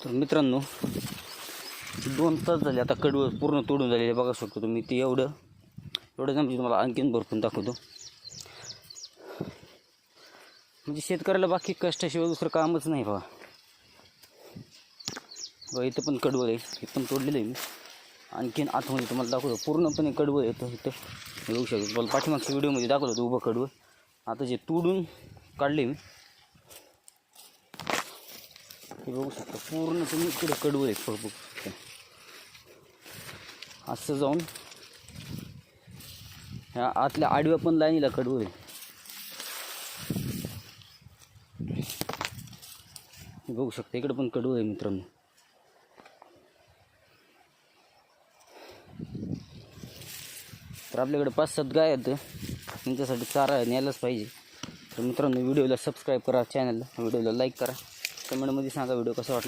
तर मित्रांनो 2 तास झाले आता कडवं पूर्ण तोडून झालेले बघा शकतो तुम्ही. ते एवढं म्हणजे तुम्हाला आणखीन भरपूर दाखवतो. म्हणजे शेतकऱ्याला बाकी कष्टाशिवाय दुसरं कामच नाही बघा. इथं पण कडवं आहे, हे पण तोडलेलं आहे मी. आणखीन आतमध्ये तुम्हाला दाखवतो पूर्णपणे कडवं येतं इथं येऊ शकतो. तुम्हाला पाठीमागच्या व्हिडिओमध्ये दाखवलं होतं उभं कडवं. आता जे तोडून काढले मी हे बघू शकता. पूर्ण तुम्ही इकडे कडवं आहे बघू शकता. असं जाऊन ह्या आतल्या आडव्या पण लाईनीला कडवं आहे. बघू शकता इकडे पण कडवं आहे मित्रांनो. तर आपल्याकडे 5-7 गाय आहेत, त्यांच्यासाठी चारा न्यायलाच पाहिजे. तर मित्रांनो व्हिडिओला सबस्क्राईब करा, चॅनलला व्हिडिओला लाईक करा, कमेंटमध्ये सांगा व्हिडिओ कसा वाटला.